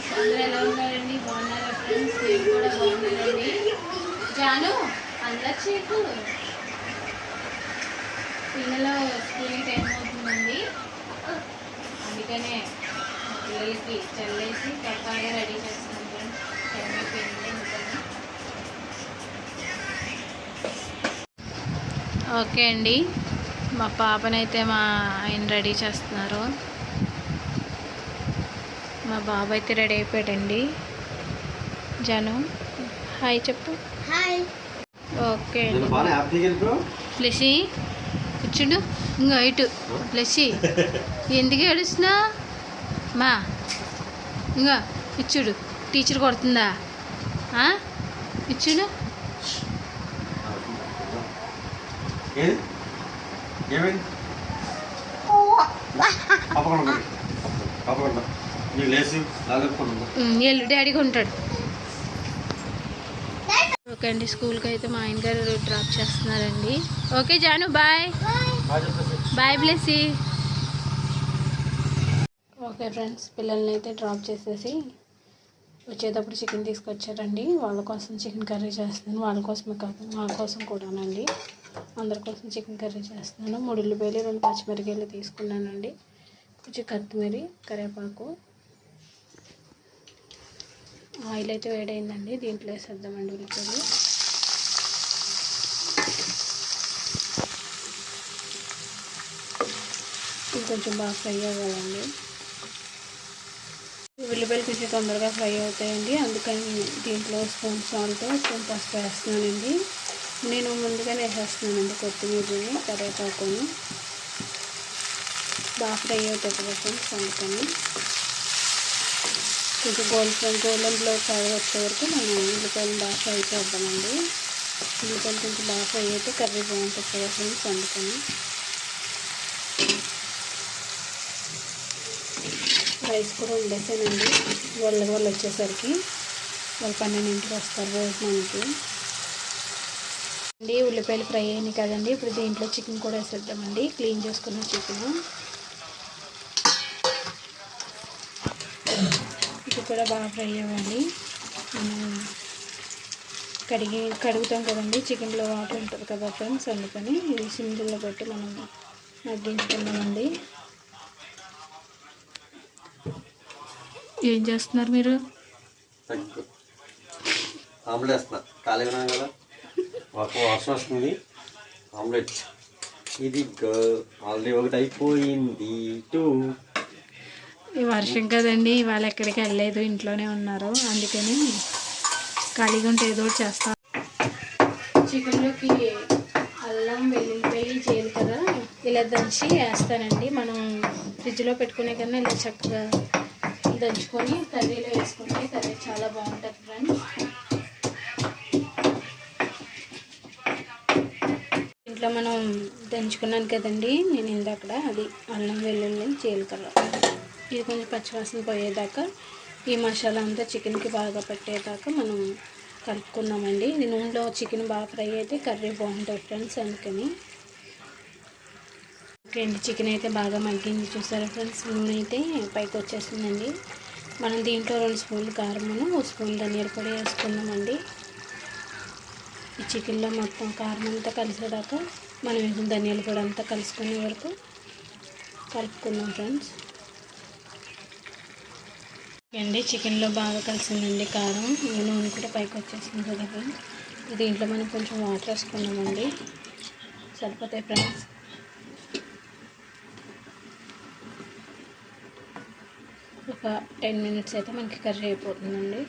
Friends, అందరూ ఎలా ఉన్నారండి? బాగున్నారా ఫ్రెండ్స్? నేను కూడా బాగున్నానండి. జాను అందరు చేకు పిల్లలు స్కూల్కి టైం అవుతుందండి, అందుకనే పిల్లలకి చల్లేసి త్వరగా రెడీ చేస్తున్నాను ఫ్రెండ్స్. టైం అయిపోయింది అందుకని. ఓకే అండి, మా పాపనైతే మా ఆయన రెడీ చేస్తున్నారు. మా బాబు అయితే రెడీ అయిపోయాడండి. జాను హాయ్ చెప్పు. హాయ్. ఓకే ప్లెసి కూర్చుండు. ఇంకా ఇటు ప్లెసి ఎందుకు ఏడుస్తున్నా మా ఇంకా ఇచ్చుడు టీచర్ కొడుతుందా ఇచ్చుడు. వెళ్ళు డాడీగా ఉంటాడు. ఓకే అండి, స్కూల్కి అయితే మా ఆయన గారు డ్రాప్ చేస్తున్నారండి. Okay Janu bye bye Blessy. Okay friends, పిల్లల్ని అయితే డ్రాప్ చేసేసి వచ్చేటప్పుడు చికెన్ తీసుకొచ్చారండి. వాళ్ళ కోసం చికెన్ కర్రీ చేస్తున్నాను. వాళ్ళ కోసమే కాదు మా కోసం కూడానండి. అందరి కోసం చికెన్ కర్రీ చేస్తున్నాను. 3 ఉల్లిపాయలు 2 పచ్చిమిరపకాయలు తీసుకున్నానండి. కొంచెం కొత్తిమీర కరివేపాకు. ఆయిల్ అయితే వేడైందండి, దీంట్లో వేసేద్దామండి ఉల్లిపాయలు. ఇది కొంచెం బాగా ఫ్రై అవ్వాలండి. ఉల్లిపాయలు కొంచెం తొందరగా ఫ్రై అవుతాయండి, అందుకని దీంట్లో స్పూన్ సాల్ట్ స్పూన్ పసుపు వేస్తున్నానండి. నేను ముందుగానే వేసేస్తున్నానండి కొత్తిమీరని కరివేపాకుని. బాగా ఫ్రై అవుతాయి కదా ఫ్రెండ్స్, అందుకని కొంచెం గోల్డెన్లో ఫ్రై వచ్చే వరకు మనం ఉల్లిపాయలు బాగా ఫ్రై చేద్దామండి. ఉల్లిపాయలు కొంచెం బాగా ఫ్రై అయితే కర్రీ బాగుంటుంది కదా ఫ్రెండ్స్, అందుకని. రైస్ కూడా వండేసానండి. వాళ్ళు వచ్చేసరికి వాళ్ళు 12ంటికి వస్తారు భోజనానికి అండి. ఉల్లిపాయలు ఫ్రై అయినాయి కదండి, ఇప్పుడు దీంట్లో చికెన్ కూడా వేసేద్దామండి. క్లీన్ చేసుకున్న చికెన్ ఇది కూడా బాగా ఫ్రై అవ్వాలి. కడుగుతాం కదండి, చికెన్లో వాటర్ ఉంటుంది కదా ఫ్రెండ్స్, అందుకని ఇది సిమ్లో పెట్టి మనం మగ్గించుకున్నామండి. ఏం చేస్తున్నారు మీరు? ఆమ్లెట్ వేస్తున్నా, ఖాళీగా కదా, వర్షం వస్తుంది. ఆమ్లెట్ ఇది ఆల్రెడీ ఒకటి అయిపోయింది. ఈ వర్షం కదండి, ఇవాళ ఎక్కడికి వెళ్ళలేదు, ఇంట్లోనే ఉన్నారు, అందుకని ఖాళీగా ఉంటే ఏదో ఒకటి చేస్తాం. చికెన్లోకి అల్లం వెల్లుల్లిపాయ జీలకర్ర ఇలా దంచి వేస్తానండి. మనం ఫ్రిడ్జ్లో పెట్టుకునే కన్నా ఇలా చక్కగా దంచుకొని కర్రీలో వేసుకుంటే కర్రీ చాలా బాగుంటుంది ఫ్రెండ్స్. ఇంట్లో మనం దంచుకున్నాను కదండి నేను ఇందాక, అది అల్లం వెల్లుల్లి జీలకర్ర. ఇది కొంచెం పచ్చివాసన పోయేదాకా ఈ మసాలా అంతా చికెన్కి బాగా పట్టేదాకా మనం కలుపుకుందామండి. ఇది నూనెలో చికెన్ బాగా ఫ్రై అయితే కర్రీ బాగుంటుంది ఫ్రెండ్స్, అందుకని. ఓకే అండి, చికెన్ అయితే బాగా మగ్గింది చూసారా ఫ్రెండ్స్, నూనె అయితే పైకి వచ్చేస్తుందండి. మనం దీంట్లో 2 స్పూన్లు కారమును 1 స్పూన్ ధనియాల పొడి వేసుకుందామండి. ఈ చికెన్లో మొత్తం కారం అంతా కలిసేదాకా మనం వేసిన ధనియాల పొడి అంతా కలుసుకునే వరకు కలుపుకుందాం ఫ్రెండ్స్. అండి, చికెన్లో బాగా కలిసిందండి కారం, నూనె కూడా పైకి వచ్చేసింది కదా ఫ్రెండ్స్. దీంట్లో మనం కొంచెం వాటర్ వేసుకున్నామండి, సరిపోతాయి ఫ్రెండ్స్. ఒక 10 మినిట్స్ అయితే మనకి కర్రీ అయిపోతుందండి.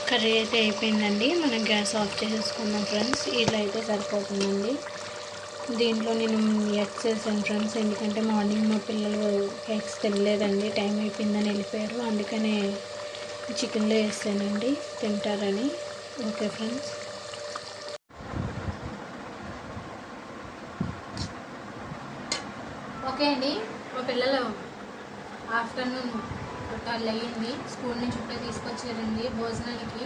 కర్రీ అయితే అయిపోయిందండి, మనం గ్యాస్ ఆఫ్ చేసేసుకున్నాం ఫ్రెండ్స్. ఇలా అయితే సరిపోతుందండి. దీంట్లో నేను ఎగ్స్ వేసాను ఫ్రెండ్స్, ఎందుకంటే మార్నింగ్ మా పిల్లలు ఎగ్స్ తినలేదండి, టైం అయిపోయిందని వెళ్ళిపోయారు, అందుకనే చికెన్లో వేసానండి, తింటారని. Okay friends. ఓకే అండి, మా పిల్లలు ఆఫ్టర్నూన్ 12 అయ్యింది, స్కూల్ నుంచి ఇప్పుడే తీసుకొచ్చారండి భోజనానికి.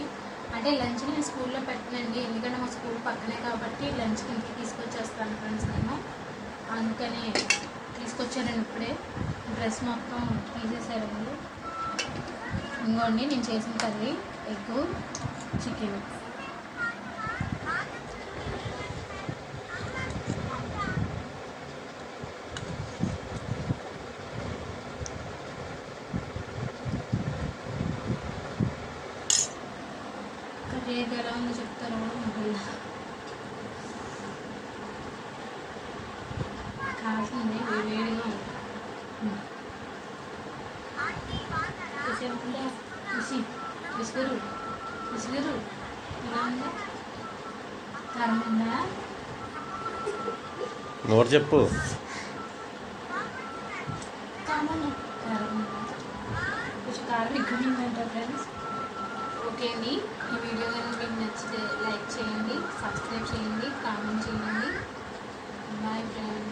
అంటే లంచ్ నేను స్కూల్లో పెట్టనండి, ఎందుకంటే మా స్కూల్ పక్కనే కాబట్టి లంచ్కి ఇంటికి తీసుకొచ్చేస్తాను ఫ్రెండ్స్ నేను, అందుకని తీసుకొచ్చారండి. ఇప్పుడే డ్రెస్ మొత్తం తీసేసారండి. ఇంకోండి నేను చేసిన కర్రీ ఎగ్ చికెన్. కర్రీ ఎలా ఉందో చెప్తారా మళ్ళీ కాల్సింది వేడిగా ఉంది. విసుగురు విసుగురు ఎలా ఉందా? కారం ఉందా? నోరు చెప్పు. కారం ఉందా? కొంచెం కారం ఎక్కువ ఉందంట ఫ్రెండ్స్. ఓకే అండి, ఈ వీడియో కనుక మీకు నచ్చితే లైక్ చేయండి, సబ్స్క్రైబ్ చేయండి, కామెంట్ చేయండి. Bye friends.